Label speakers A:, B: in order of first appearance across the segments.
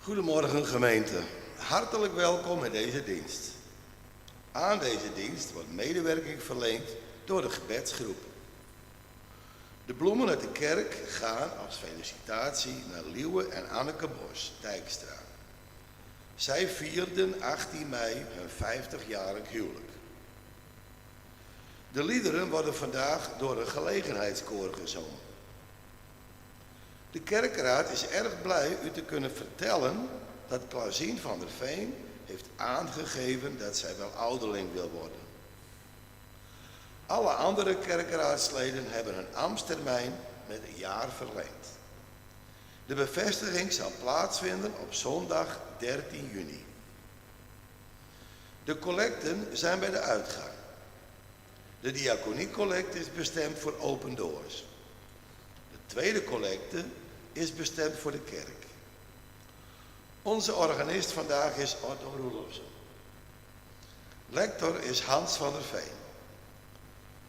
A: Goedemorgen gemeente, hartelijk welkom in deze dienst. Aan deze dienst wordt medewerking verleend door de gebedsgroep. De bloemen uit de kerk gaan als felicitatie naar Liewe en Anneke Bos, Dijkstra. Zij vierden 18 mei hun 50-jarig huwelijk. De liederen worden vandaag door een gelegenheidskoor gezongen. De kerkraad is erg blij u te kunnen vertellen dat Klaasien van der Veen heeft aangegeven dat zij wel ouderling wil worden. Alle andere kerkraadsleden hebben hun ambtstermijn met een jaar verlengd. De bevestiging zal plaatsvinden op zondag 13 juni. De collecten zijn bij de uitgang. De diaconiecollecte is bestemd voor Open Doors. De tweede collecte is bestemd voor de kerk. Onze organist vandaag is Otto Roelofsen. Lector is Hans van der Veen.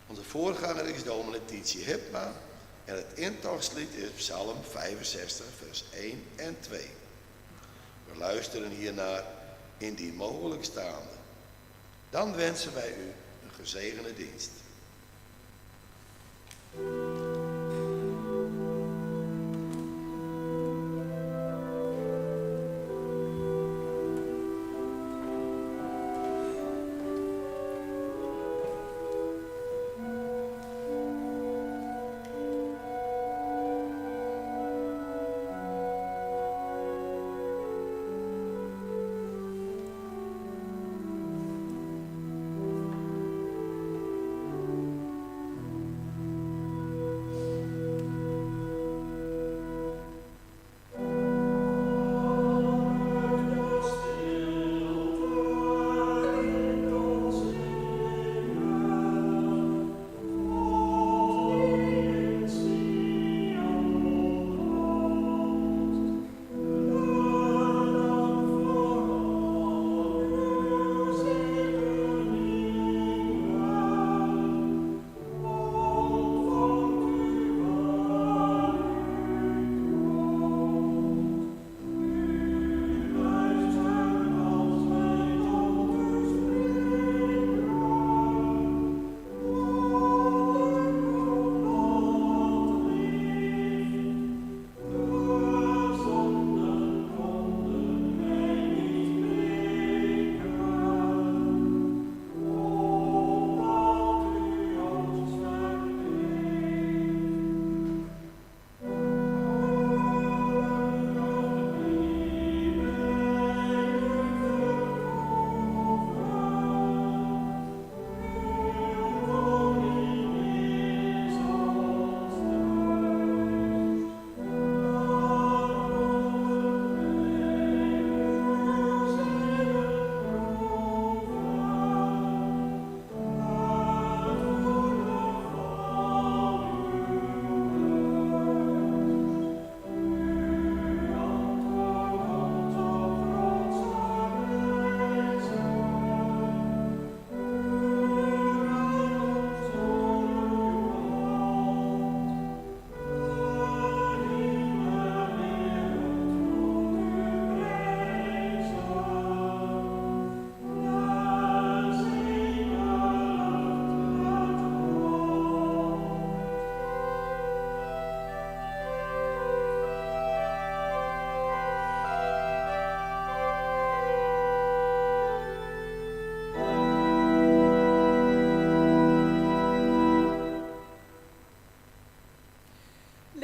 A: Onze voorganger is dominee Titie Hipma en het intochtslied is Psalm 65 vers 1 en 2. We luisteren hiernaar indien mogelijk staande. Dan wensen wij u een gezegende dienst.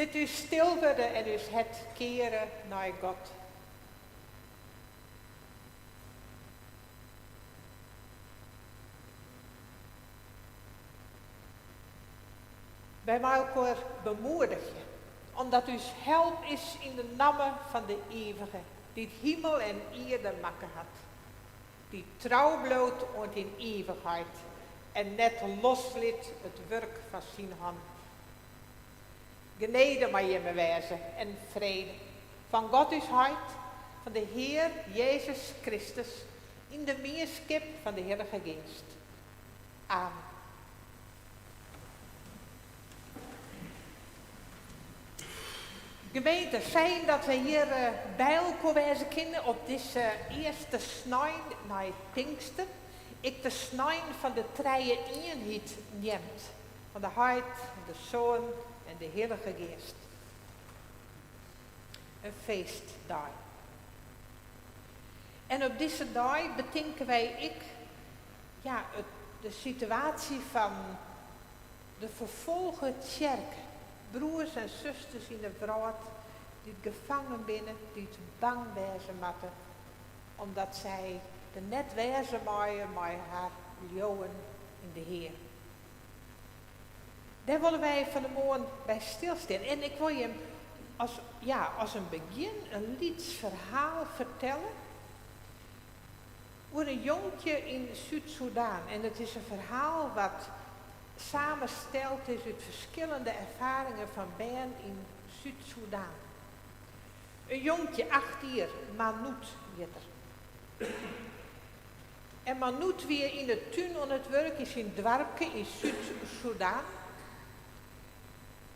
B: Laat u stil worden en dus het keren naar God. Wij mogen elkaar bemoedigen, omdat u help is in de namen van de Eeuwige, die hemel en aarde maken had, die trouw bloot en in eeuwigheid en net losliet het werk van zijn hand. Genade maar je me wezen en vrede van God is hart, van de Heer Jezus Christus, in de meerskip van de Heilige Geest. Amen. Gemeente, fijn dat we hier bij elkaar zijn kunnen op deze eerste snijn naar Pinkster. Ik de snijn van de drie eenheid neemt. Van de Heid, de Zoon en de Heilige Geest. Een feestdag. En op deze dag bedenken wij de situatie van de vervolgde kerk. Broers en zusters in de wereld die gevangen binnen, die te bang wezen moeten, omdat zij er net wezen mogen met haar leeuwen in de Heer. Daar willen wij van de morgen bij stilstaan. En ik wil je als een begin een liedverhaal vertellen over een jongetje in Zuid-Soedan. En het is een verhaal wat samensteld is uit verschillende ervaringen van Ben in Zuid-Soedan. Een jongetje 8 jaar, Manout heet er. En Manout weer in de tuin aan het werk is in Dwarpke in Zuid-Soedan.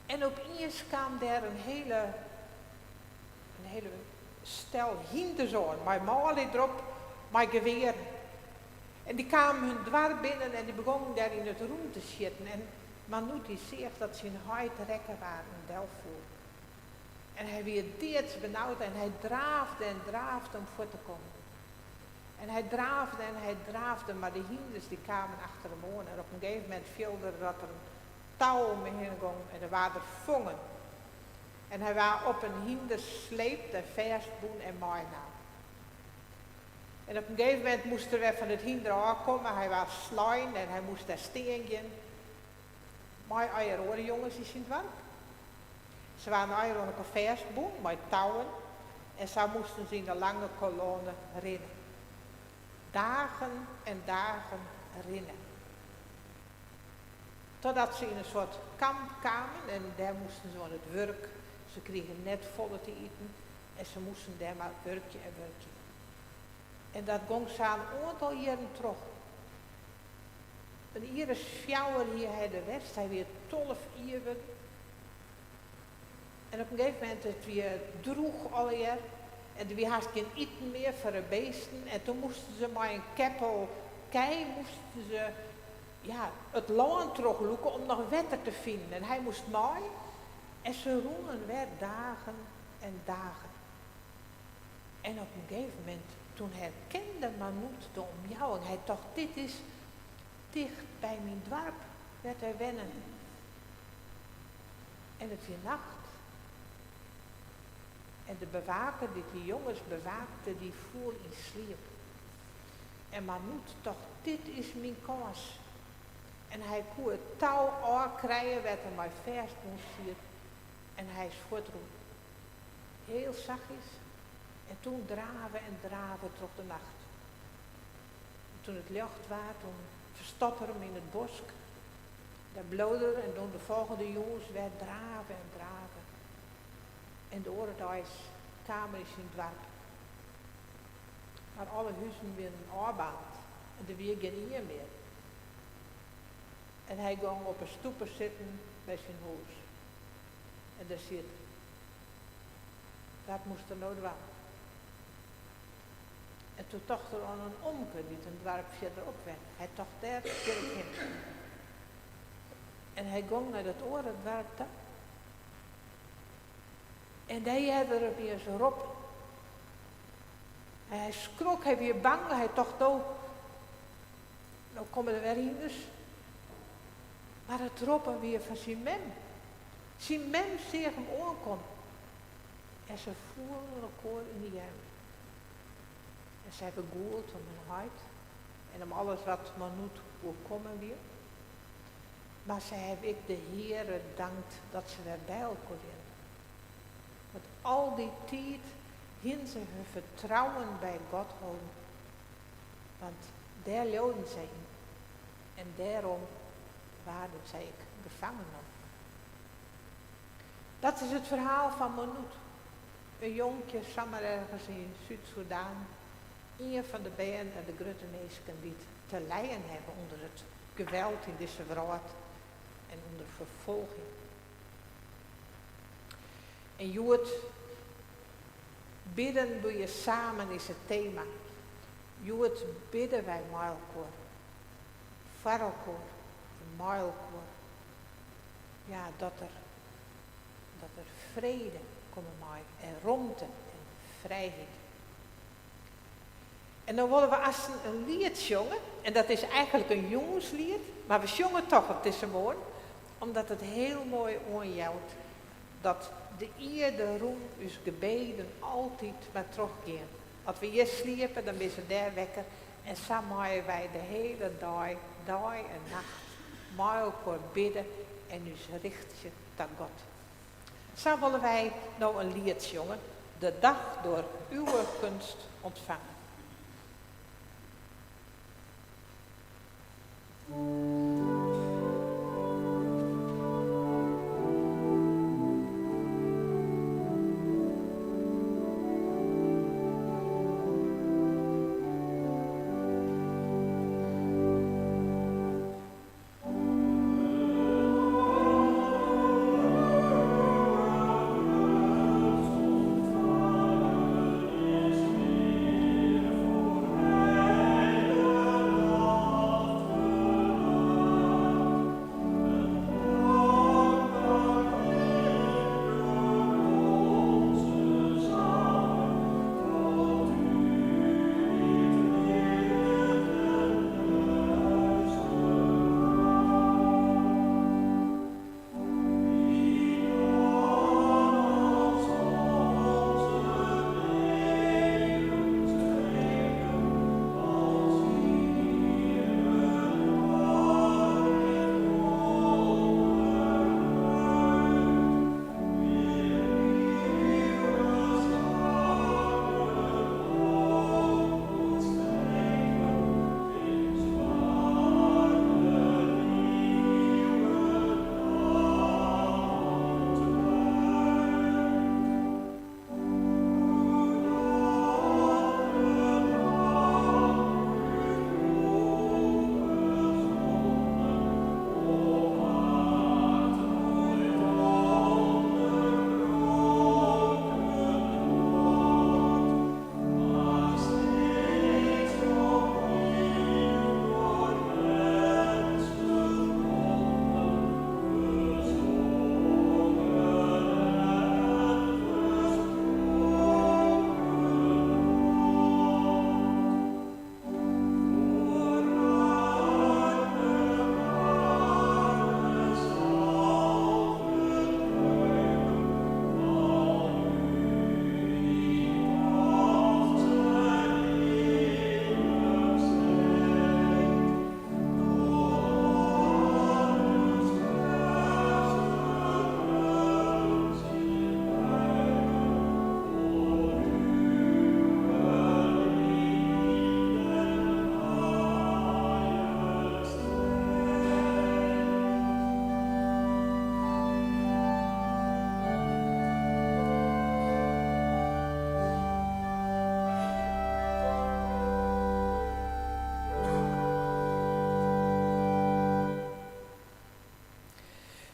B: En opeens kwam daar een hele stel hinderzoon, mijn maal erop, mijn geweer. En die kwamen hun dwar binnen en die begonnen daar in het roem te zitten. En Manout die zegt dat ze in huid rekken waren in Delft. En hij weer deed benauwd en hij draafde en draafde om voor te komen. En hij draafde, maar de hinders die kwamen achter hem aan. En op een gegeven moment viel er dat er een touw om hem heen ging en er waren er vongen. En hij was op een hinder sleept en vastboen en maainaam. En op een gegeven moment moest er weer van het hinder aankomen. Hij was slijn en hij moest daar steken. Mijn eieren jongens is in het werk. Ze waren eieren aan een vastboen met touwen. En zo moesten ze in de lange kolonne rennen. Dagen en dagen rennen. Totdat ze in een soort kamp kwamen en daar moesten ze aan het werk. Ze kregen net volle te eten en ze moesten daar maar werkje en werkje. En dat ging ze een aantal jaren terug. Een iedere sjouwer hier hij de rest, hij weer 12 jaar. En op een gegeven moment het weer droeg alweer. En er was haast geen eten meer voor de beesten. En toen moesten ze maar een keppel kei, moesten ze het land terugloeken om nog wetter te vinden. En hij moest maaien. En ze roemen weer dagen en dagen. En op een gegeven moment, toen herkende Manout de omjouwing. Hij dacht, dit is dicht bij mijn dorp, werd hij wennen. En het weer nacht. En de bewaker, die jongens bewaakte, die voer in sliep. En Manout dacht, dit is mijn kans. En hij kon het touw aankrijgen, werd er maar vast moest. En hij is voortroep. Heel zachtjes. En toen draven tot de nacht. En toen het licht was, toen verstoppen hem in het bos. Daar bloedde en toen de volgende jongens werd draven en draven. En de oorlogskamer is in het dorp. Maar alle huizen werden aanband. En er weer geen eer meer. En hij ging op een stoeper zitten bij zijn huis. En daar zit. Dat moest er nooit wel. En toen dacht er aan een omke die een dorp verderop werd. Hij dacht, daar wil ik heen. En hij ging naar dat dorp toe. En die had er weer zo op. En hij schrok, hij weer bang. Hij dacht, nou komen er weer hinders. Maar het roepen weer van zijn mem. Zijn mem zeer hem aankom. En ze voeren elkaar in de armen. En ze hebben gehoord om hun huid. En om alles wat Manout wil komen weer. Maar ze hebben ik de Heere dankt dat ze weer bij elkaar zijn. Want al die tijd hielden ze hun vertrouwen bij God houden. Want daar leefden zij in. En daarom waren zij gevangen. Dat is het verhaal van Manout. Een jongetje, samen ergens in Zuid-Soedan. Een van de bijen en de grote meesten die het te lijden hebben onder het geweld in deze wereld en onder vervolging. En Joet, bidden doe je samen is het thema. Joet, bidden wij met elkaar. Voor elkaar, met elkaar. Ja, dat er vrede komt mee en ruimte en vrijheid. En dan willen we als een lied zongen, en dat is eigenlijk een jongenslied, maar we zongen toch op deze morgen, omdat het heel mooi aanjouwt dat de eer, de roem, dus gebeden altijd maar teruggaan. Als we hier sliepen, dan zijn ze daar wekker en zo maken wij de hele dag en nacht, met elkaar bidden en dus richt je tot God. Zo willen wij nou een lied zongen, de dag door uw kunst ontvangen.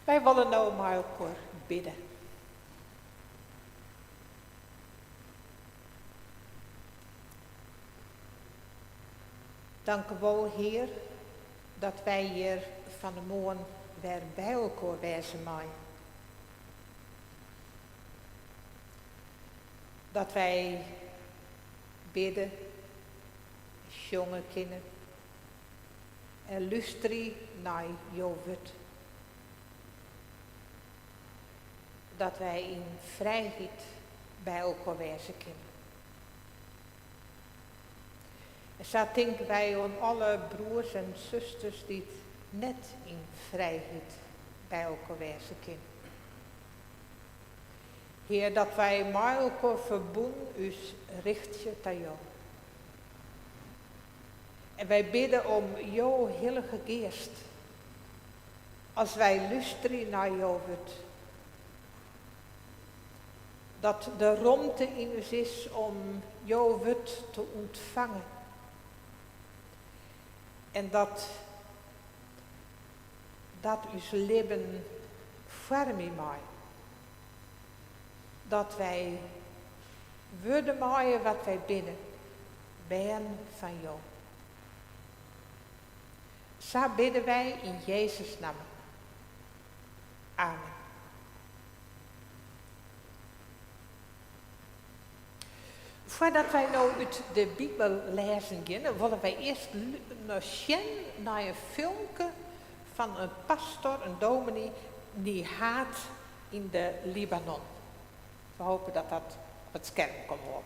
B: Wij willen nou maar elkaar bidden. Dank u wel, Heer, dat wij hier van de morgen weer bij elkaar wezen mogen. Dat wij bidden, jongen kinderen en luisteren naar jouw woord. Dat wij in vrijheid bij elkaar wezen kunnen. En zo denken wij aan alle broers en zusters die net in vrijheid bij elkaar wezen kunnen. Heer, dat wij met elkaar verbonden us richt je tot jou. En wij bidden om jouw heilige geest. Als wij luisteren naar jouw woord. Dat de ruimte in ons is om jouw woord te ontvangen. En dat ons leven vormen maakt. dat wij worden maaien wat wij binnen, ben van jou. Zo bidden wij in Jezus' naam. Amen. Voordat wij nou uit de Bijbel lezen gaan, willen wij eerst nog zien naar een filmpje van een pastor, een dominee, die haat in de Libanon. We hopen dat dat op het scherm komt op.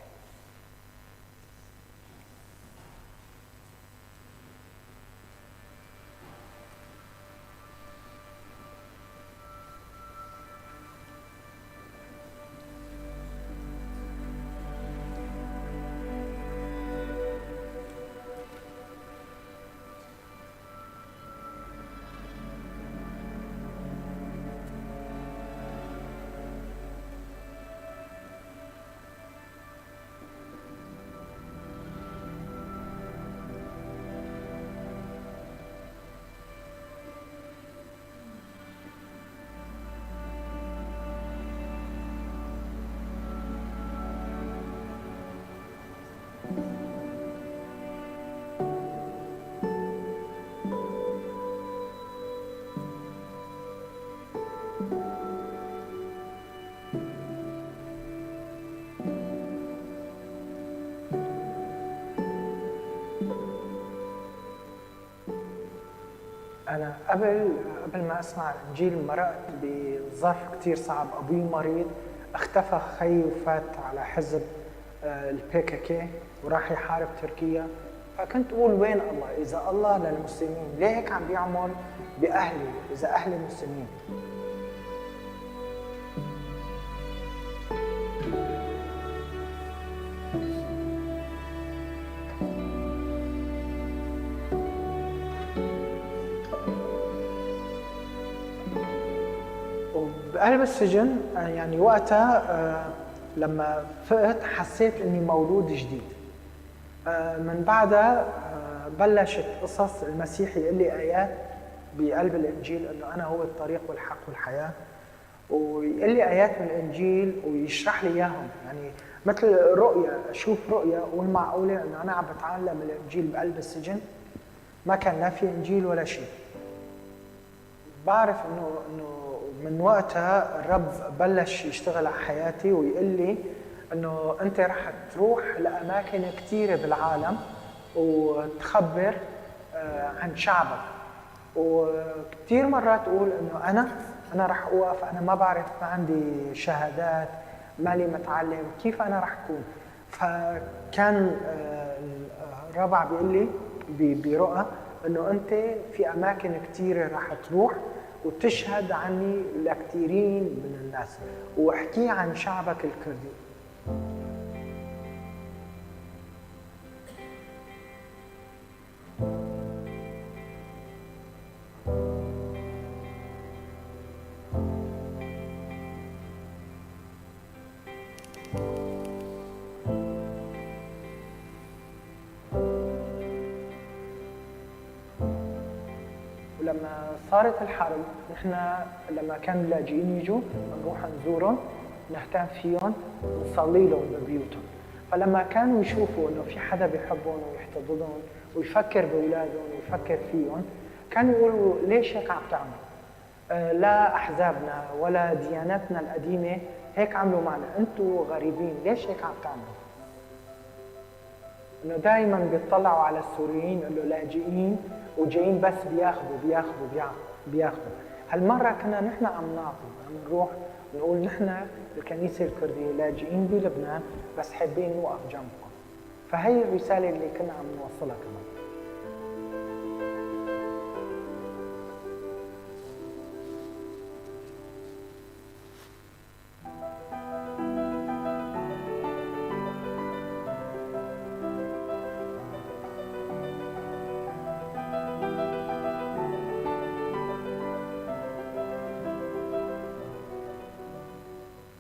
C: أنا قبل ما أسمع الإنجيل مرقت بظرف كتير صعب، أبوي مريض، اختفى خي وفات على حزب الPKK وراح يحارب تركيا، فكنت أقول وين الله؟ إذا الله للمسلمين ليه هيك عم بيعمل بأهلي إذا أهلي مسلمين؟ بقلب السجن يعني وقتها لما فقت حسيت اني مولود جديد. من بعدها بلشت قصص المسيح يقول لي ايات بقلب الانجيل انه انا هو الطريق والحق والحياه، ويقول لي ايات من الانجيل ويشرح لي اياهم، يعني مثل رؤيه، اشوف رؤيه اقول معقوله انه انا عم بتعلم الانجيل بقلب السجن؟ ما كان لا في انجيل ولا شيء. بعرف انه من وقتها الرب بلش يشتغل على حياتي ويقول لي انه انت رح تروح لاماكن كثيره بالعالم وتخبر عن شعبك، وكثير مرات اقول انه انا رح اوقف، انا ما بعرف، ما عندي شهادات، مالي متعلم، كيف انا رح اكون؟ فكان الرب عم بيقول لي برؤى انه انت في اماكن كثيره رح تروح وتشهد عني لكثيرين من الناس واحكي عن شعبك الكردي. ولما صارت الحرب نحن لما كانوا اللاجئين يجوا نروح نزورهم، نهتم فيهم، نصلي لهم ببيوتهم. فلما كانوا يشوفوا انه في حدا بيحبهم ويحتضنهم ويفكر باولادهم ويفكر فيهم، كانوا يقولوا ليش هيك عم تعملوا؟ لا احزابنا ولا دياناتنا القديمه هيك عملوا معنا، انتم غريبين، ليش هيك عم تعملوا؟ انه دائما بيطلعوا على السوريين انه لاجئين وجايين بس بياخذوا. هالمره كنا نحن عم نعطي، عم نروح نقول نحن الكنيسه الكرديه لاجئين بلبنان بس حابين نوقف جنبكم. فهي الرساله اللي كنا عم نوصلها كمان.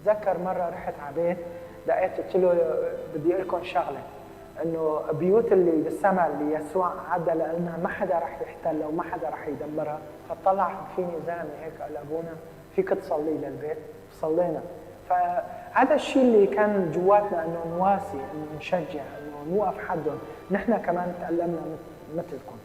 C: بتذكر مرة رحت على بيت دقيت قلت له بدي اقول لكم شغلة، انه بيوت اللي بالسماء اللي يسوع عدى لنا ما حدا رح يحتلها وما حدا رح يدمرها. فطلع فيني زلمة هيك قال ابونا فيك تصلي للبيت؟ صلينا فهذا الشيء اللي كان جواتنا انه نواسي، انه نشجع، انه نوقف حدهم، نحن كمان تعلمنا مثلكم.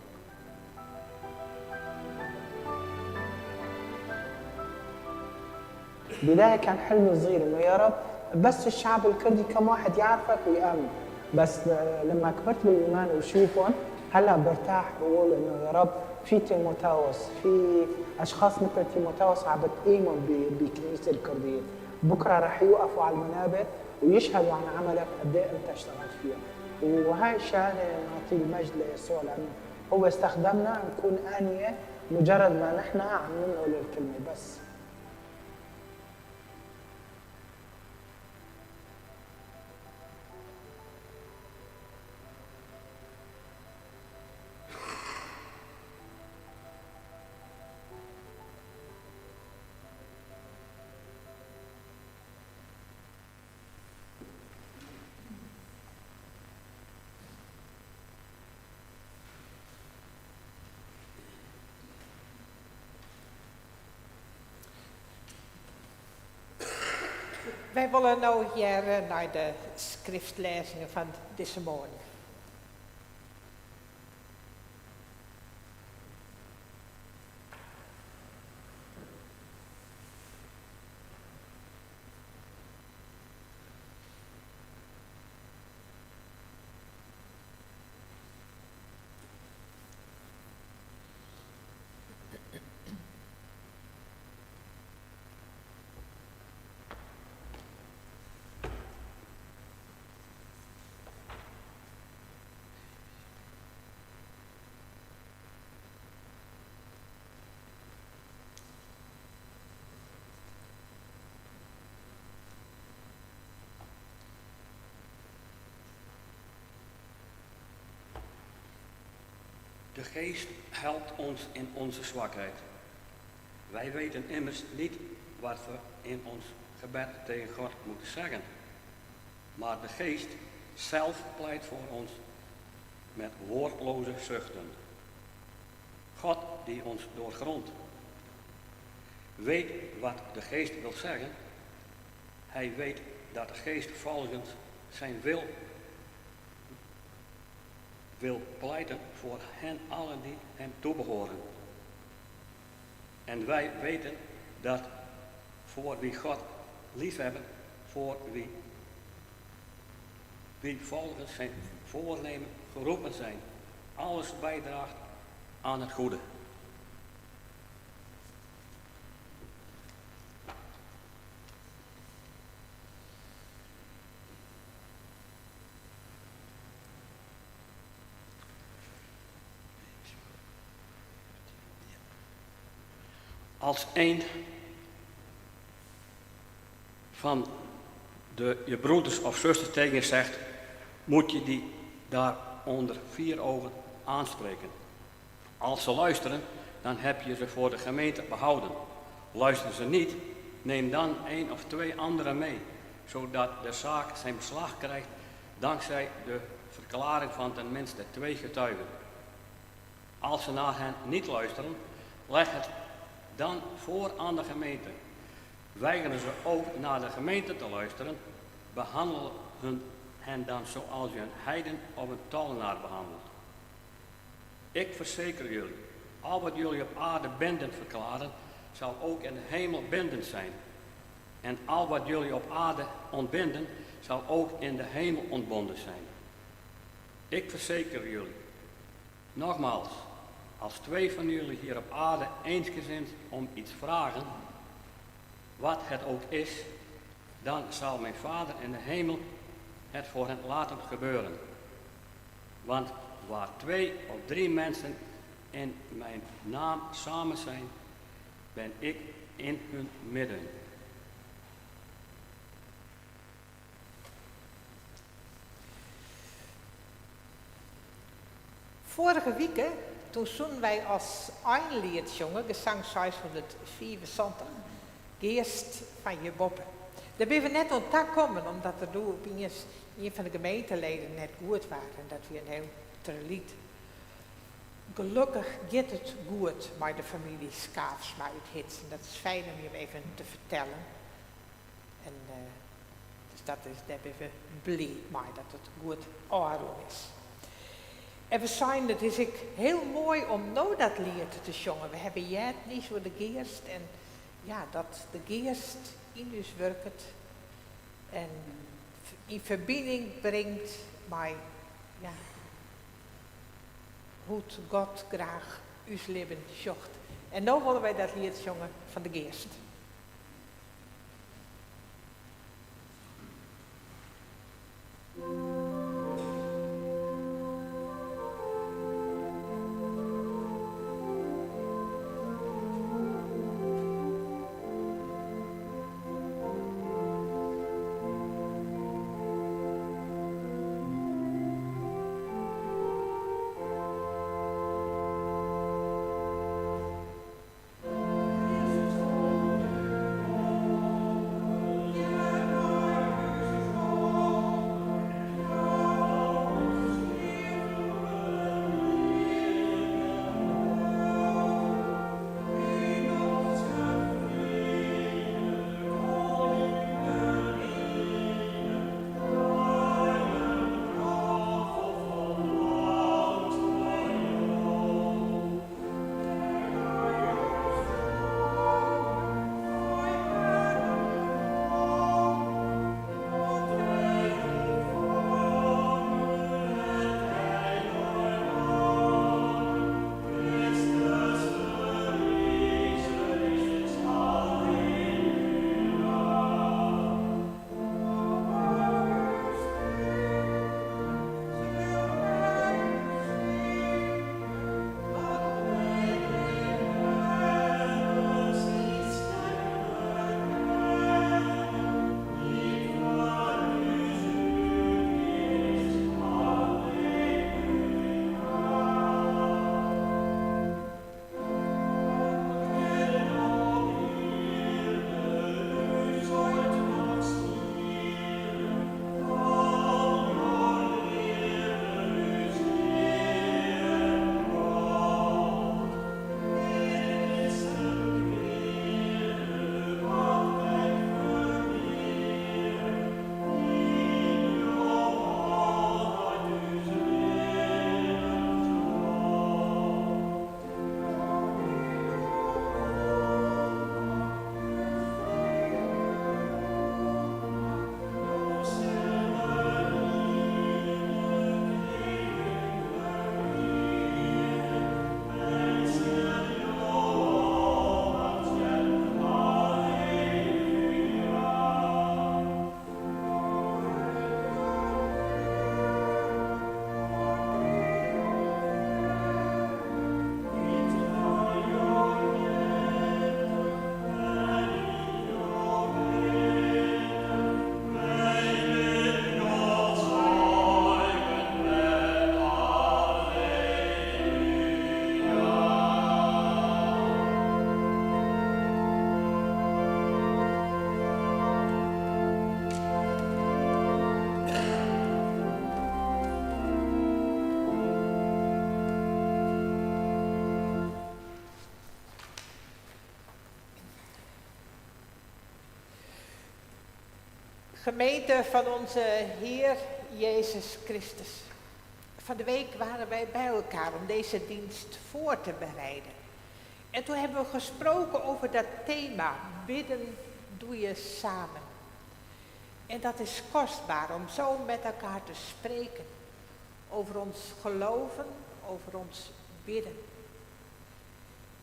C: بداية كان حلمي صغير انه يا رب بس الشعب الكردي كم واحد يعرفك ويآمن، بس لما كبرت بالايمان وشوفهم هلا برتاح بقول انه يا رب في تيموثاوس، في اشخاص مثل تيموثاوس عم بتقيمهم بكنيسة الكردية، بكره رح يوقفوا على المنابر ويشهدوا عن عملك قد ايه انت اشتغلت فيها. وهاي الشهاده نعطي المجد ليسوع لانه هو استخدمنا نكون آنية مجرد ما نحن عم ننقل الكلمه بس.
B: Wij willen nou hier naar de schriftlezingen van deze morgen.
D: De geest helpt ons in onze zwakheid. Wij weten immers niet wat we in ons gebed tegen God moeten zeggen. Maar de geest zelf pleit voor ons met woordloze zuchten. God die ons doorgrondt, weet wat de geest wil zeggen. Hij weet dat de geest volgens zijn wil pleiten voor hen allen die hem toebehoren. En wij weten dat voor wie God liefhebben, voor wie volgens zijn voornemen geroepen zijn, alles bijdraagt aan het goede. Als een van je broeders of zusters tegen je zegt, moet je die daar onder 4 ogen aanspreken. Als ze luisteren, dan heb je ze voor de gemeente behouden. Luisteren ze niet, neem dan 1 of 2 anderen mee, zodat de zaak zijn beslag krijgt dankzij de verklaring van tenminste 2 getuigen. Als ze naar hen niet luisteren, leg het dan voor aan de gemeente. Weigeren ze ook naar de gemeente te luisteren, behandel hen dan zoals je een heiden of een tollenaar behandelt. Ik verzeker jullie, al wat jullie op aarde bindend verklaren, zal ook in de hemel bindend zijn. En al wat jullie op aarde ontbinden, zal ook in de hemel ontbonden zijn. Ik verzeker jullie, nogmaals, als 2 van jullie hier op aarde eensgezind om iets vragen, wat het ook is, dan zal mijn Vader in de hemel het voor hen laten gebeuren. Want waar 2 of 3 mensen in mijn naam samen zijn, ben ik in hun midden.
B: Vorige week, toen zongen wij als Einlied jongen, gezang 674, Geest van je boppen. Daar ben we net ontkomen, omdat er door opeens een van de gemeenteleden net goed waren. Dat we een heel lied. Gelukkig gaat het goed met de familie Skaafsma uit Hitsen. Dat is fijn om je even te vertellen. En dus daar ben we blij mee dat het goed oorlog is. En we zijn, het is ik heel mooi om nou dat lied te zongen. We hebben het niet voor de geest en ja, dat de geest in ons werkt en in verbinding brengt met ja, hoe God graag ons leven zocht. En nu willen wij dat lied zongen van de geest. Gemeente van onze Heer Jezus Christus. Van de week waren wij bij elkaar om deze dienst voor te bereiden. En toen hebben we gesproken over dat thema, bidden doe je samen. En dat is kostbaar om zo met elkaar te spreken. Over ons geloven, over ons bidden.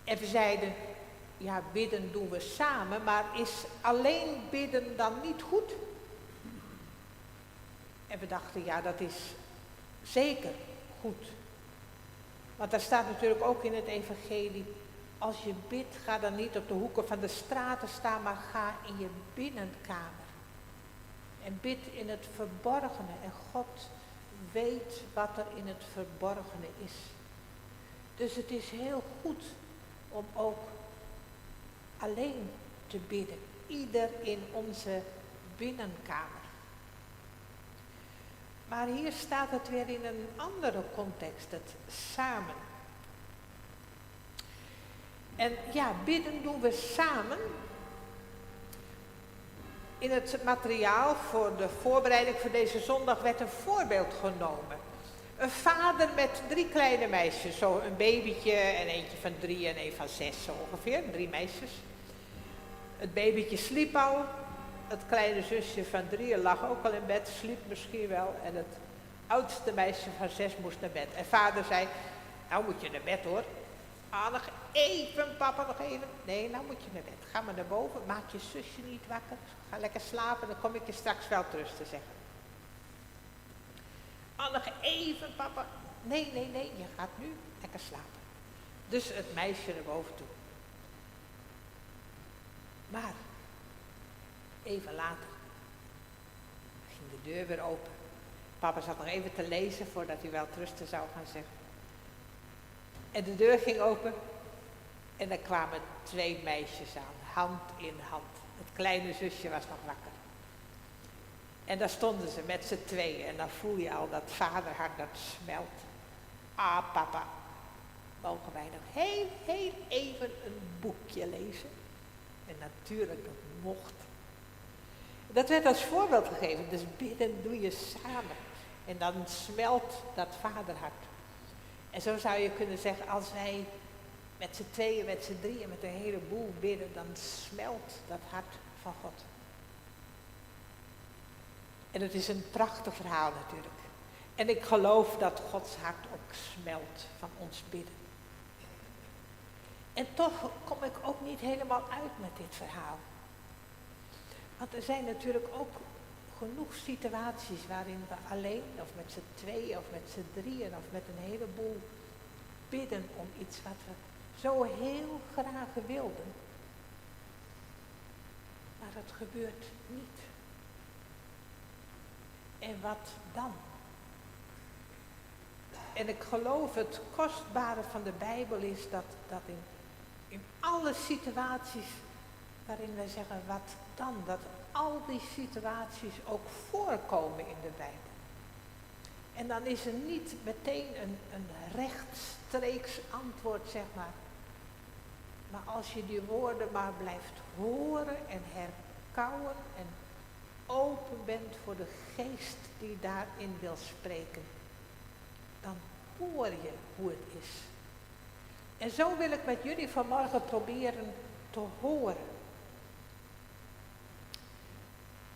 B: En we zeiden, ja, bidden doen we samen, maar is alleen bidden dan niet goed? En we dachten, ja, dat is zeker goed. Want daar staat natuurlijk ook in het evangelie, als je bidt, ga dan niet op de hoeken van de straten staan, maar ga in je binnenkamer. En bid in het verborgene. En God weet wat er in het verborgene is. Dus het is heel goed om ook alleen te bidden. Ieder in onze binnenkamer. Maar hier staat het weer in een andere context, het samen. En ja, bidden doen we samen. in het materiaal voor de voorbereiding voor deze zondag werd een voorbeeld genomen. Een vader met 3 kleine meisjes, zo een babytje en eentje van 3 en een van 6 zo ongeveer, 3 meisjes. Het babytje sliep al, het kleine zusje van 3 lag ook al in bed, sliep misschien wel en het oudste meisje van 6 moest naar bed. En vader zei, nou moet je naar bed hoor. Ah, nog even papa, nog even. Nee, nou moet je naar bed. Ga maar naar boven, maak je zusje niet wakker. Ga lekker slapen, dan kom ik je straks wel trusten zeggen. Ah, nog even papa. Nee, je gaat nu lekker slapen. Dus het meisje naar boven toe. Maar, even later, ging de deur weer open. Papa zat nog even te lezen voordat hij wel trusten zou gaan zeggen. En de deur ging open en er kwamen 2 meisjes aan, hand in hand. Het kleine zusje was nog wakker. En daar stonden ze met z'n tweeën en dan voel je al dat vaderhart dat smelt. Ah papa, mogen wij nog heel even een boekje lezen? En natuurlijk, dat mocht. Dat werd als voorbeeld gegeven, dus bidden doe je samen. En dan smelt dat vaderhart. En zo zou je kunnen zeggen, als wij met z'n tweeën, met z'n drieën, met een heleboel bidden, dan smelt dat hart van God. En het is een prachtig verhaal natuurlijk. En ik geloof dat Gods hart ook smelt van ons bidden. En toch kom ik ook niet helemaal uit met dit verhaal. Want er zijn natuurlijk ook genoeg situaties waarin we alleen, of met z'n tweeën, of met z'n drieën, of met een heleboel bidden om iets wat we zo heel graag wilden. Maar het gebeurt niet. En wat dan? En ik geloof het kostbare van de Bijbel is dat in alle situaties waarin wij zeggen wat dan, dat al die situaties ook voorkomen in de Bijbel. En dan is er niet meteen een rechtstreeks antwoord, zeg maar. Maar als je die woorden maar blijft horen en herkauwen en open bent voor de geest die daarin wil spreken, dan hoor je hoe het is. En zo wil ik met jullie vanmorgen proberen te horen.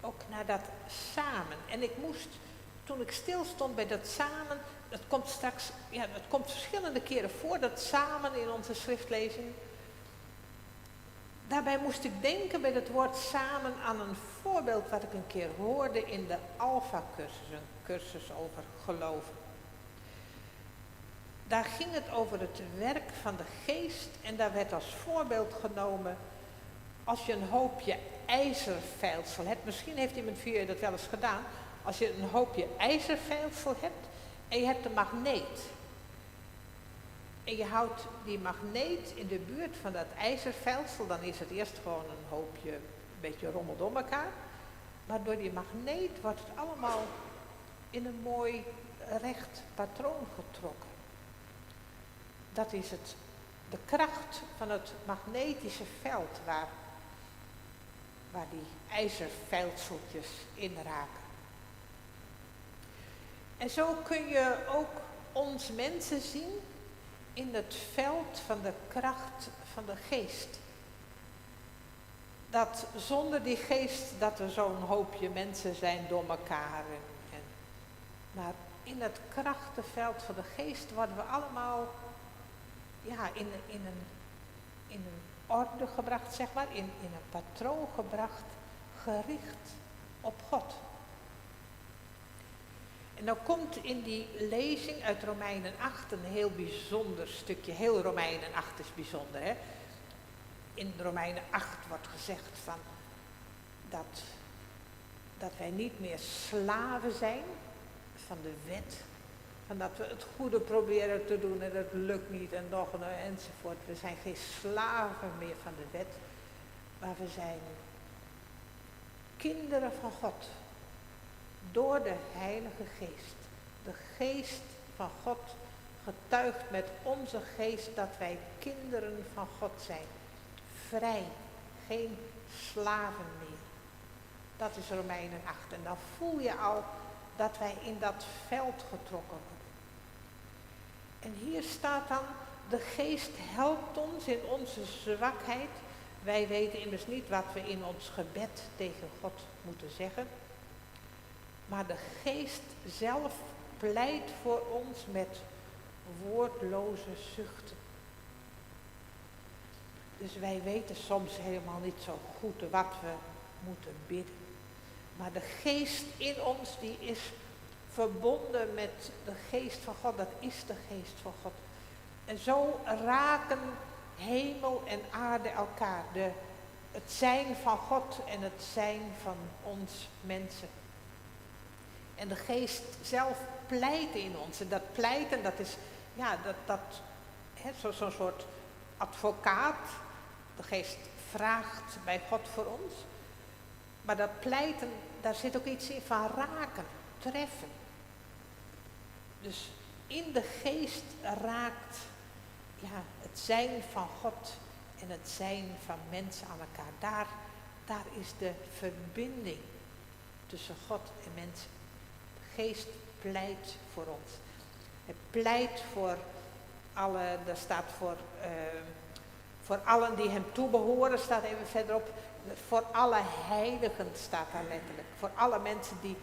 B: Ook naar dat samen. En ik moest, toen ik stilstond bij dat samen, het komt straks, ja, het komt verschillende keren voor, dat samen in onze schriftlezing. Daarbij moest ik denken bij het woord samen aan een voorbeeld wat ik een keer hoorde in de Alpha-cursus, een cursus over geloven. Daar ging het over het werk van de geest en daar werd als voorbeeld genomen als je een hoopje ijzervijlsel hebt. Misschien heeft iemand van jullie dat wel eens gedaan. Als je een hoopje ijzervijlsel hebt en je hebt een magneet. En je houdt die magneet in de buurt van dat ijzervijlsel, dan is het eerst gewoon een hoopje, een beetje rommel door elkaar. Maar door die magneet wordt het allemaal in een mooi recht patroon getrokken. Dat is het, de kracht van het magnetische veld waar die ijzervijlseltjes in raken. En zo kun je ook ons mensen zien in het veld van de kracht van de geest. Dat zonder die geest dat er zo'n hoopje mensen zijn door elkaar. Maar in het krachtenveld van de geest worden we allemaal in een orde gebracht, zeg maar, in een patroon gebracht, gericht op God. En dan komt in die lezing uit Romeinen 8 een heel bijzonder stukje. Heel Romeinen 8 is bijzonder, hè. In Romeinen 8 wordt gezegd van dat wij niet meer slaven zijn van de wet. Van dat we het goede proberen te doen en het lukt niet en nog een enzovoort. We zijn geen slaven meer van de wet, maar we zijn kinderen van God. Door de Heilige Geest. De Geest van God getuigt met onze geest dat wij kinderen van God zijn. Vrij, geen slaven meer. Dat is Romeinen 8. En dan voel je al dat wij in dat veld getrokken worden. En hier staat dan, de geest helpt ons in onze zwakheid. Wij weten immers niet wat we in ons gebed tegen God moeten zeggen. Maar de geest zelf pleit voor ons met woordloze zuchten. Dus wij weten soms helemaal niet zo goed wat we moeten bidden. Maar de geest in ons, die is verbonden met de geest van God. Dat is de geest van God. En zo raken hemel en aarde elkaar. Het zijn van God en het zijn van ons mensen. En de geest zelf pleit in ons. En dat pleiten, dat is zo'n soort advocaat. De geest vraagt bij God voor ons. Maar dat pleiten, daar zit ook iets in van raken, treffen. Dus in de geest raakt het zijn van God en het zijn van mensen aan elkaar. Daar is de verbinding tussen God en mensen. De geest pleit voor ons. Hij pleit voor alle, daar staat voor allen die hem toebehoren, staat even verderop. Voor alle heiligen staat daar letterlijk. Voor alle mensen die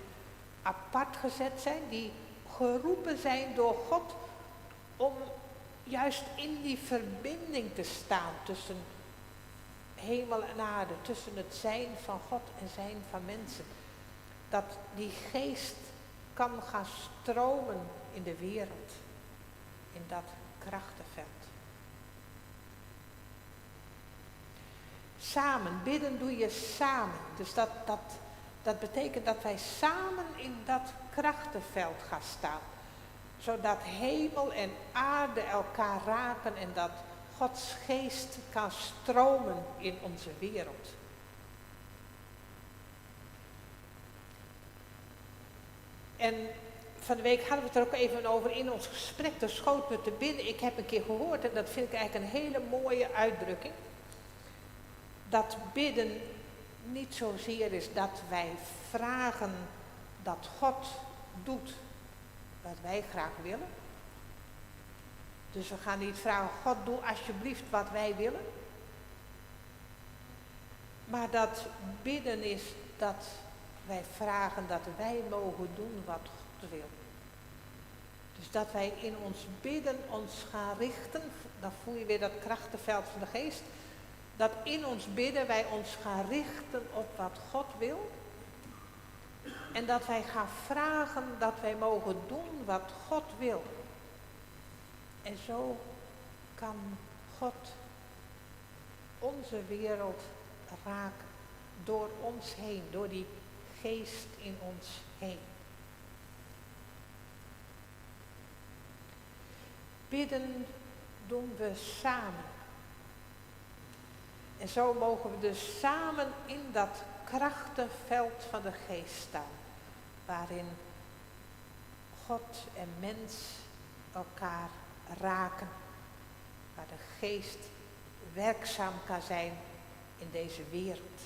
B: apart gezet zijn, die geroepen zijn door God om juist in die verbinding te staan tussen hemel en aarde, tussen het zijn van God en zijn van mensen. Dat die geest kan gaan stromen in de wereld, in dat krachtenveld. Samen, bidden doe je samen. Dus dat betekent dat wij samen in dat krachtenveld gaan staan. Zodat hemel en aarde elkaar raken en dat Gods geest kan stromen in onze wereld. En van de week hadden we het er ook even over in ons gesprek. Er schoot me te binnen. Ik heb een keer gehoord, en dat vind ik eigenlijk een hele mooie uitdrukking. Dat bidden niet zozeer is dat wij vragen dat God doet wat wij graag willen. Dus we gaan niet vragen, God doe alsjeblieft wat wij willen. Maar dat bidden is dat wij vragen dat wij mogen doen wat God wil. Dus dat wij in ons bidden ons gaan richten, dan voel je weer dat krachtenveld van de geest. Dat in ons bidden wij ons gaan richten op wat God wil. En dat wij gaan vragen dat wij mogen doen wat God wil. En zo kan God onze wereld raken. Door ons heen, door die geest in ons heen. Bidden doen we samen. En zo mogen we dus samen in dat krachtenveld van de geest staan. Waarin God en mens elkaar raken. Waar de geest werkzaam kan zijn in deze wereld.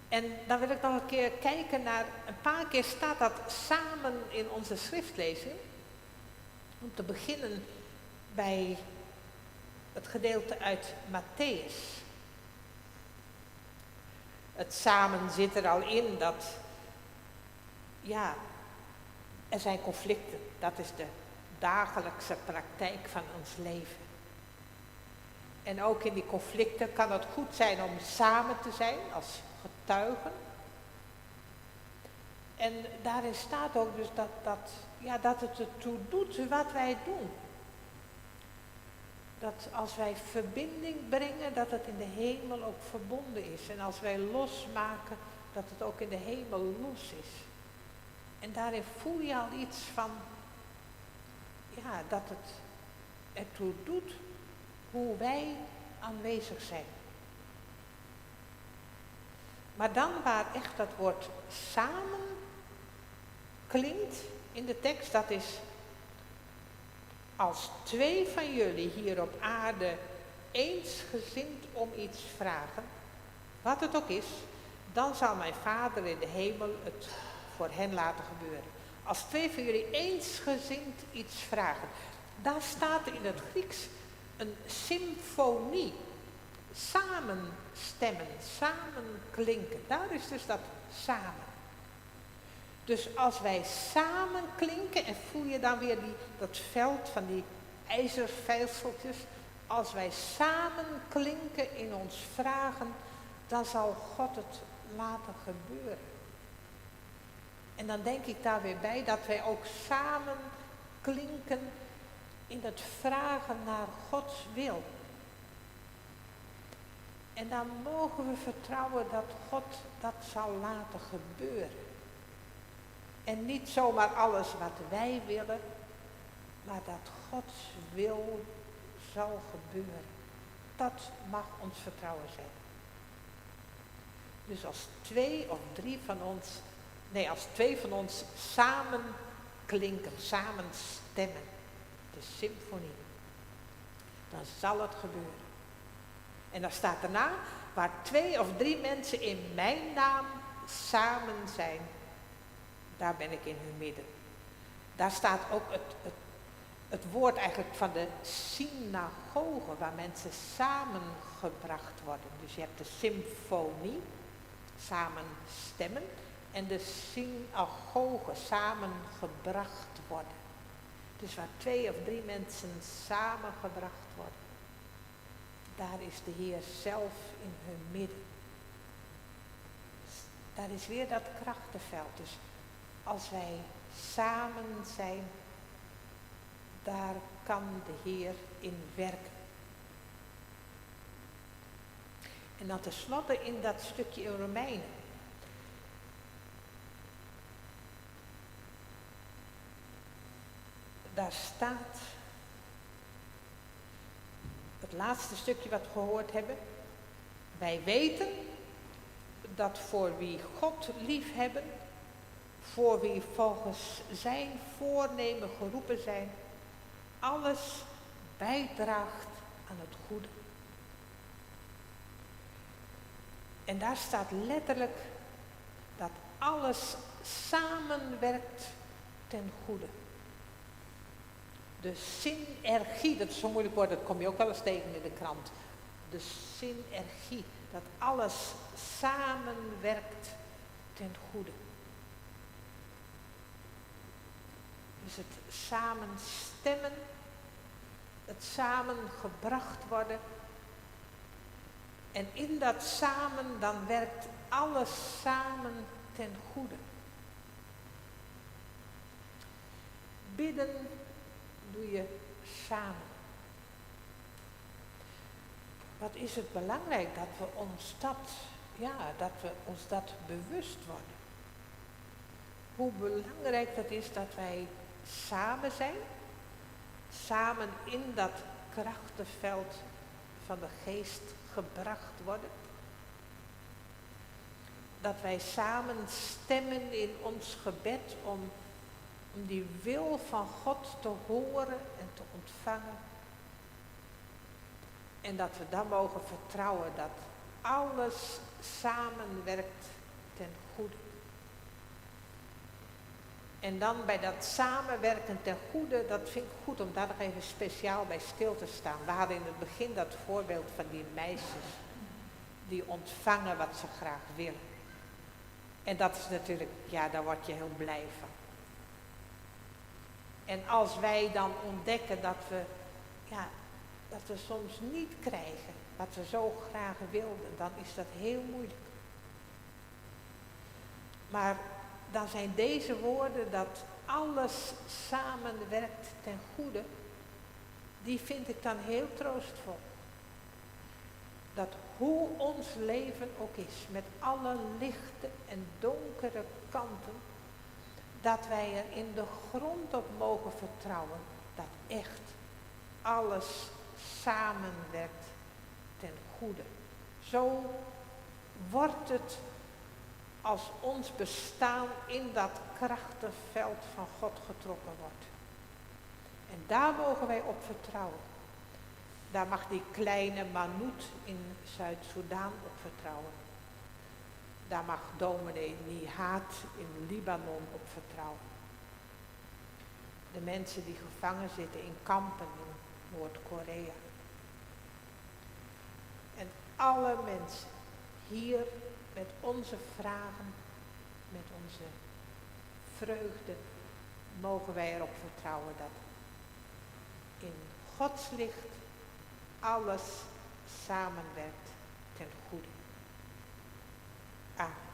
B: En dan wil ik nog een keer kijken naar, een paar keer staat dat samen in onze schriftlezing. Om te beginnen bij het gedeelte uit Mattheüs. Het samen zit er al in dat, er zijn conflicten. Dat is de dagelijkse praktijk van ons leven. En ook in die conflicten kan het goed zijn om samen te zijn als getuigen. En daarin staat ook dus dat het ertoe doet wat wij doen. Dat als wij verbinding brengen, dat het in de hemel ook verbonden is. En als wij losmaken, dat het ook in de hemel los is. En daarin voel je al iets van, dat het ertoe doet hoe wij aanwezig zijn. Maar dan waar echt dat woord samen klinkt in de tekst, dat is als 2 van jullie hier op aarde eensgezind om iets vragen, wat het ook is, dan zal mijn Vader in de hemel het voor hen laten gebeuren. Als 2 van jullie eensgezind iets vragen. Daar staat in het Grieks een symfonie. Samen stemmen, samen klinken. Daar is dus dat samen. Dus als wij samen klinken, en voel je dan weer dat veld van die ijzervijzeltjes. Als wij samen klinken in ons vragen, dan zal God het laten gebeuren. En dan denk ik daar weer bij dat wij ook samen klinken in het vragen naar Gods wil. En dan mogen we vertrouwen dat God dat zal laten gebeuren. En niet zomaar alles wat wij willen, maar dat Gods wil zal gebeuren. Dat mag ons vertrouwen zijn. Dus als 2 of 3 van ons, als 2 van ons samen klinken, samen stemmen, de symfonie, dan zal het gebeuren. En dan staat daarna, waar 2 of 3 mensen in mijn naam samen zijn, daar ben ik in hun midden. Daar staat ook het woord eigenlijk van de synagoge, waar mensen samengebracht worden. Dus je hebt de symfonie, samen stemmen, en de synagoge, samengebracht worden. Dus waar 2 of 3 mensen samengebracht worden, daar is de Heer zelf in hun midden. Daar is weer dat krachtenveld. Dus als wij samen zijn, daar kan de Heer in werken. En dan tenslotte in dat stukje in Romeinen. Daar staat, het laatste stukje wat we gehoord hebben. Wij weten dat voor wie God liefhebben, voor wie volgens zijn voornemen geroepen zijn, alles bijdraagt aan het goede. En daar staat letterlijk dat alles samenwerkt ten goede. De synergie, dat is zo'n moeilijk woord, dat kom je ook wel eens tegen in de krant. De synergie, dat alles samenwerkt ten goede. Dus het samen stemmen, het samen gebracht worden. En in dat samen, dan werkt alles samen ten goede. Bidden doe je samen. Wat is het belangrijk dat we ons dat bewust worden. Hoe belangrijk dat is dat wij samen zijn. Samen in dat krachtenveld van de geest gebracht worden. Dat wij samen stemmen in ons gebed om die wil van God te horen en te ontvangen. En dat we dan mogen vertrouwen dat alles samenwerkt ten goede. En dan bij dat samenwerken ten goede, dat vind ik goed om daar nog even speciaal bij stil te staan. We hadden in het begin dat voorbeeld van die meisjes die ontvangen wat ze graag willen. En dat is natuurlijk, daar word je heel blij van. En als wij dan ontdekken dat we soms niet krijgen wat we zo graag wilden, dan is dat heel moeilijk. Maar dan zijn deze woorden dat alles samenwerkt ten goede, die vind ik dan heel troostvol. Dat hoe ons leven ook is, met alle lichte en donkere kanten, dat wij er in de grond op mogen vertrouwen dat echt alles samenwerkt ten goede. Zo wordt het als ons bestaan in dat krachtenveld van God getrokken wordt. En daar mogen wij op vertrouwen. Daar mag die kleine Manoet in Zuid-Soedan op vertrouwen. daar mag dominee Nihat in Libanon op vertrouwen. De mensen die gevangen zitten in kampen in Noord-Korea. En alle mensen hier met onze vragen, met onze vreugde, mogen wij erop vertrouwen dat in Gods licht alles samenwerkt ten goede. Amen.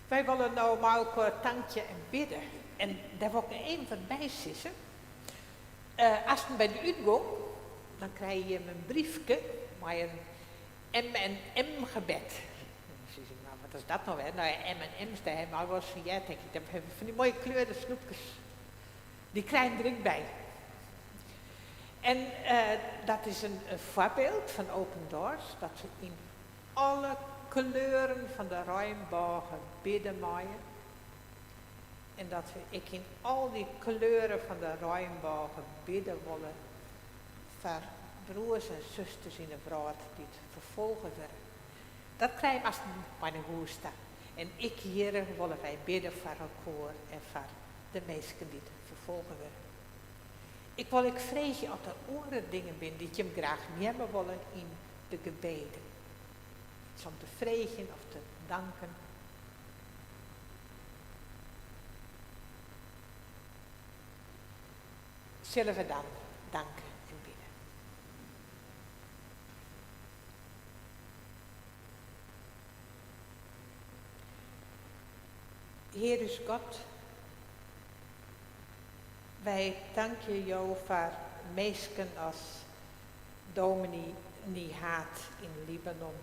B: Wij willen nou maar ook tankje en bidden. En daar wil ik er even van bij sissen. Als je bij de uitgang, dan krijg je een briefje met een M&M gebed. Dan zeg ik, nou wat is dat nou weer? Nou ja, M&M's, daar hebben we al wel eens van, ja, denk ik, dat hebben van die mooie kleurde snoepjes. Die krijgen er ook bij. En dat is een voorbeeld van Open Doors, dat we in alle kleuren van de regenbogen bidden maaien. En dat we in al die kleuren van de regenbogen bidden willen voor broers en zusters in de wereld die het vervolgen worden. Dat krijg je als bij de hoesta. En ik hier willen wij bidden voor elkaar en voor de mensen die het vervolgen worden. Ik wil ik vrees je op de oren dingen binnen die je hem graag nemen willen in de gebeden. Iets om te vregen of te danken. Zullen we dan danken en bidden. Heer is God, wij danken jou voor mensen als dominee Nihaat in Libanon.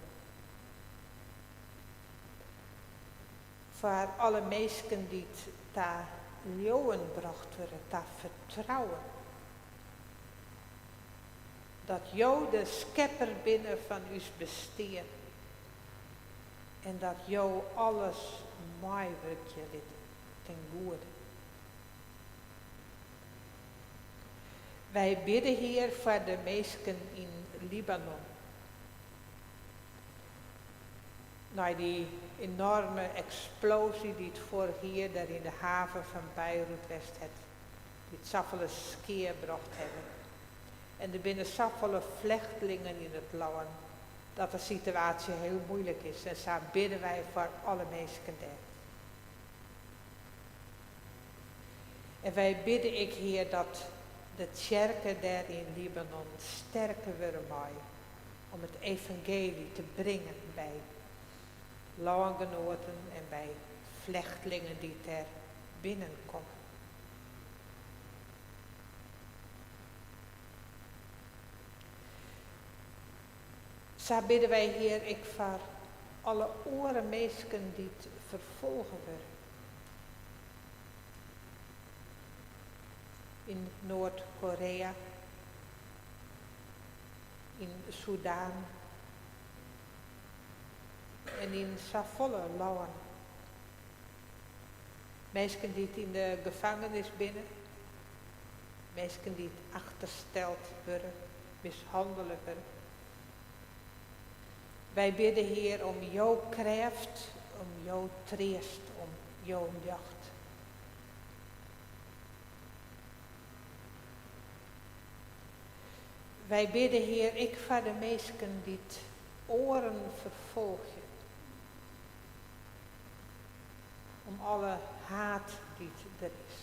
B: Voor alle mensen die het daar leeuwen bracht worden, daar vertrouwen. Dat jou de schepper binnen van ons besteedt. En dat jou alles mooi wordt je ten goede. Wij bidden hier voor de mensen in Libanon. Na die enorme explosie die het vorig jaar daar in de haven van Beirut West had. Die het zoveel skeer gebracht hebben. En er binnen zoveel vluchtelingen in het land. Dat de situatie heel moeilijk is. En zo bidden wij voor alle mensen daar. En wij bidden ik hier dat de kerken daar in Libanon sterker worden maaien. Om het evangelie te brengen bij landgenoten en bij vluchtelingen die daar binnenkomen. Zo bidden wij hier ik voor alle oren mensen die het vervolgen worden. In Noord-Korea, in Sudan en in zoveel landen. Mensen die het in de gevangenis binnen, mensen die het achtersteld worden, mishandelen worden. Wij bidden Heer om jouw kracht, om jouw troost, om jouw jacht. Wij bidden Heer, ik voor de mensen die het oren vervolgen. Om alle haat die er is.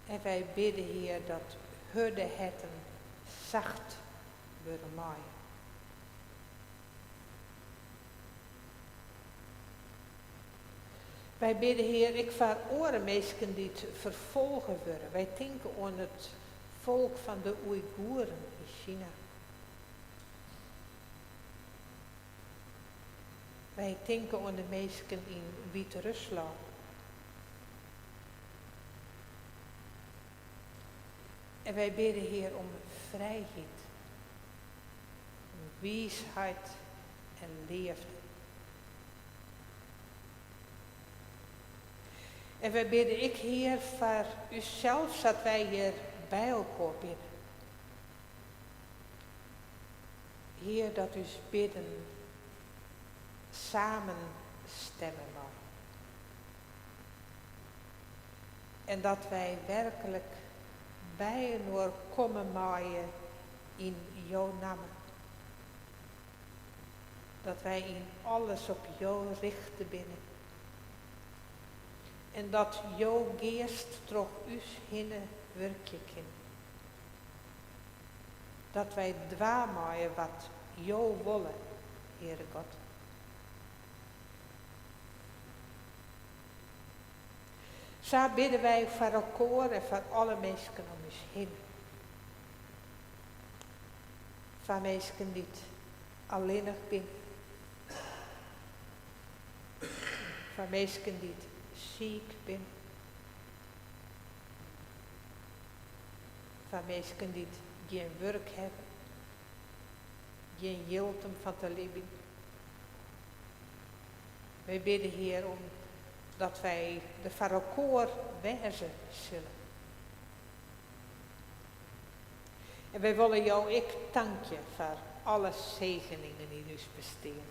B: En wij bidden Heer dat hudde hetten zacht worden maaien. Wij bidden Heer, ik voor oren mensen die het vervolgen worden. Wij denken aan het volk van de Oeigoeren in China. Wij denken aan de mensen in Wit-Rusland. En wij bidden Heer om vrijheid, om wijsheid en liefde. En wij bidden ik Heer voor uzelf, dat wij hier bij elkaar bidden. Heer, dat us bidden samen stemmen mag. En dat wij werkelijk bij en komen maaien in jouw naam. Dat wij in alles op jou richten binnen. En dat jouw geest toch us hinnen werkje kan. Dat wij dwaamaaien wat jou willen Heere God. Zo bidden wij voor elkaar en voor alle mensen om ons heen. Voor mensen die alleenig zijn. Voor mensen die ziek zijn. Voor mensen die geen werk hebben. Geen geld om van te leven. Wij bidden, Heer, om dat wij de voor elkaar wijzen zullen. En wij willen jou ook danken voor alle zegeningen die ons bestaan.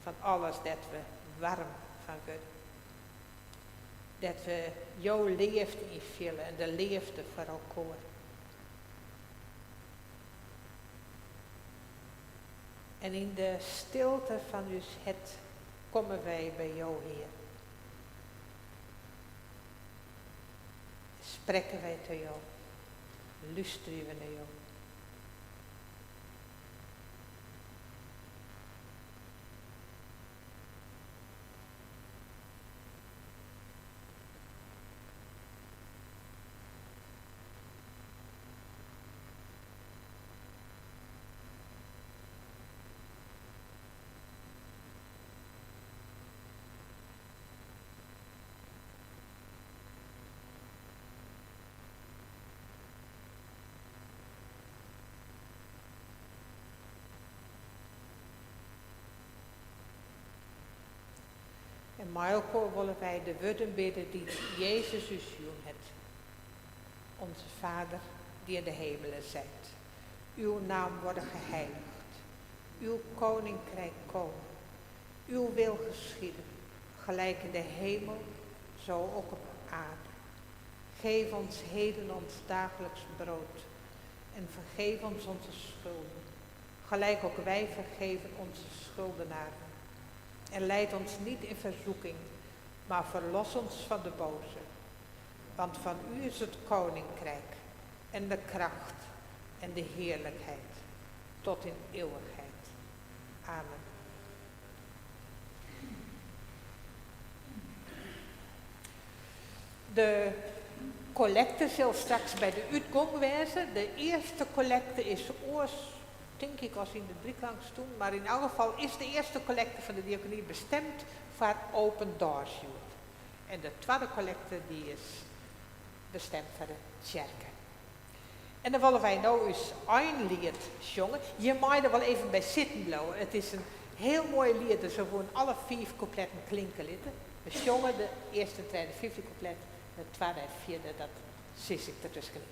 B: Van alles dat we warm van worden. Dat we jouw liefde invullen en de liefde voor elkaar. En in de stilte van ons het komen wij bij jou, Heer. Spreken wij tot jou. Luisteren we naar jou. En Marco willen wij de woorden bidden die Jezus u zoen het. Onze Vader, die in de hemelen zijt. Uw naam worden geheiligd. Uw koninkrijk komen. Uw wil geschieden. Gelijk in de hemel, zo ook op aarde. Geef ons heden ons dagelijks brood. En vergeef ons onze schulden. Gelijk ook wij vergeven onze schuldenaren. En leid ons niet in verzoeking, maar verlos ons van de boze. Want van u is het koninkrijk en de kracht en de heerlijkheid tot in eeuwigheid. Amen. De collecte zal straks bij de uitgang wezen. De eerste collecte is denk ik als in de drielangs toen, maar in elk geval is de eerste collecte van de diaconie bestemd voor Open Doors Youth. En de tweede collecte die is bestemd voor de kerken. En dan willen wij nou eens een lied zongen. Je mag er wel even bij zitten blijven. Het is een heel mooi lied, dus we gewoon alle 5 coupletten klinken litten. We zongen de eerste, tweede, 5e couplet, de tweede en vierde, dat zie ik ertussen.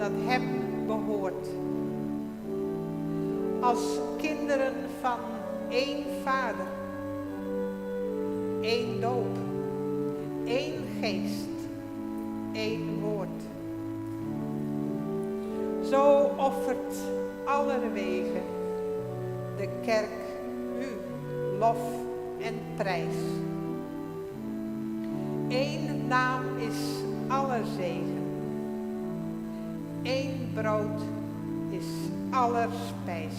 B: dat hem behoort. Als kinderen van één vader, één doop, één geest, één woord. Zo offert allerwege de kerk u lof en prijs. Eén naam is aller zegen. Eén brood is aller spijs.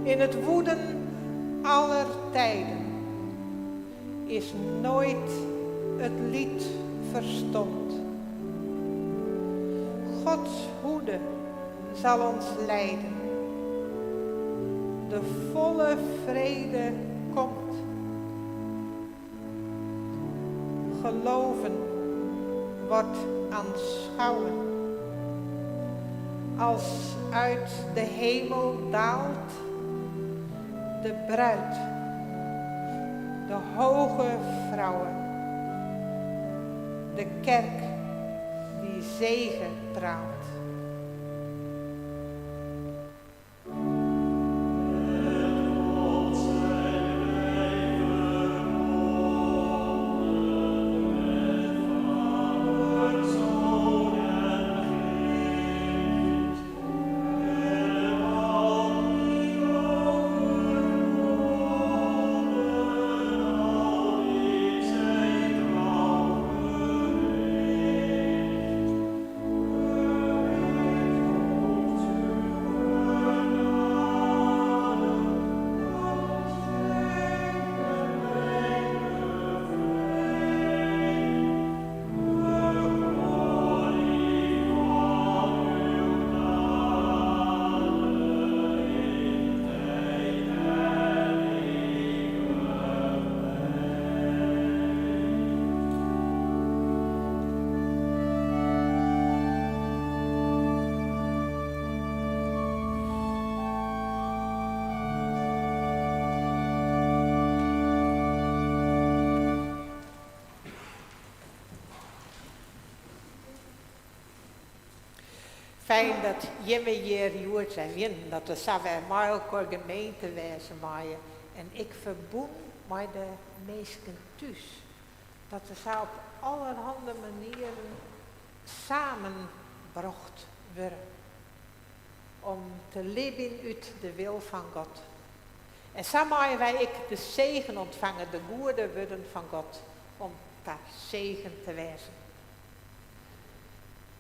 B: In het woeden aller tijden is nooit het lied verstomd. Gods hoede zal ons leiden. De volle vrede komt. Geloven wordt aanschouwen. Als uit de hemel daalt de bruid, de hoge vrouwen, de kerk die zegen draagt. Fijn dat je hier joert zijn win, dat we samen maar elkaar gemeente wezen maaien. En ik verboen met de meesten thuis. Dat we zo op allerhande manieren samenbracht worden. Om te leven uit de wil van God. En zo maaien wij ik de zegen ontvangen, de goede woorden van God. Om daar zegen te wezen.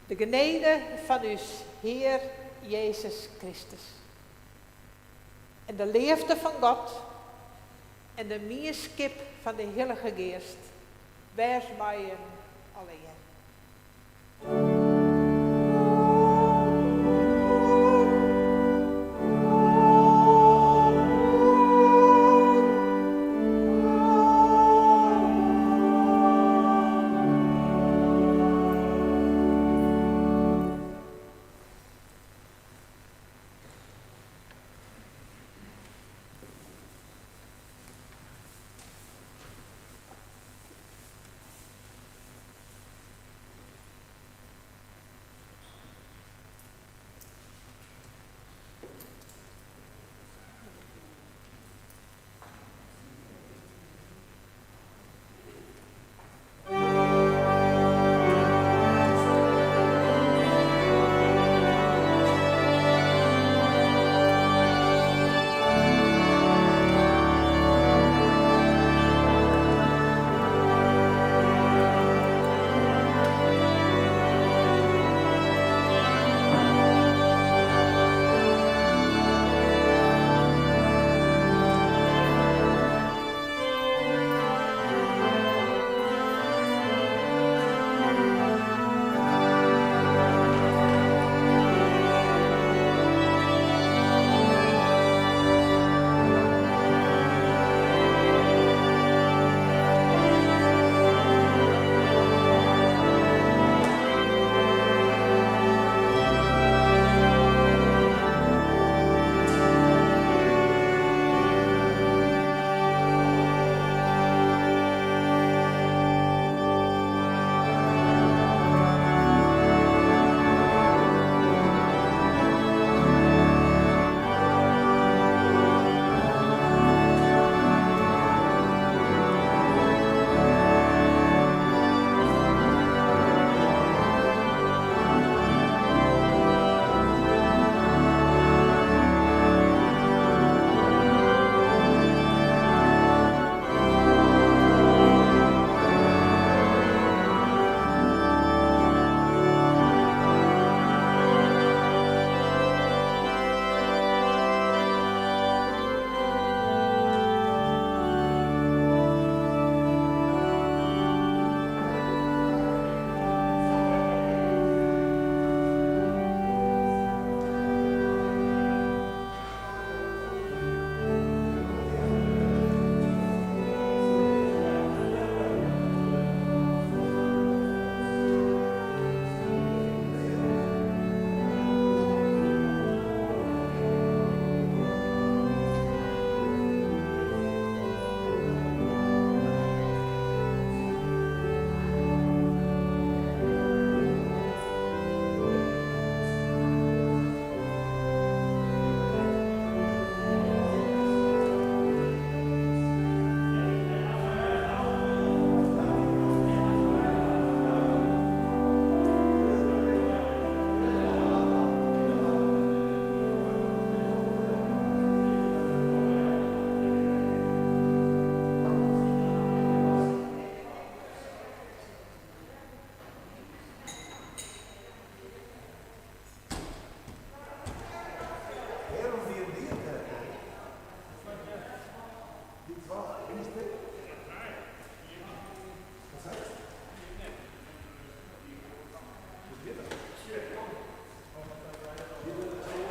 B: De genade van uw Heer Jezus Christus. En de liefde van God. En de meerskip van de Heilige Geest. Wees bij allen.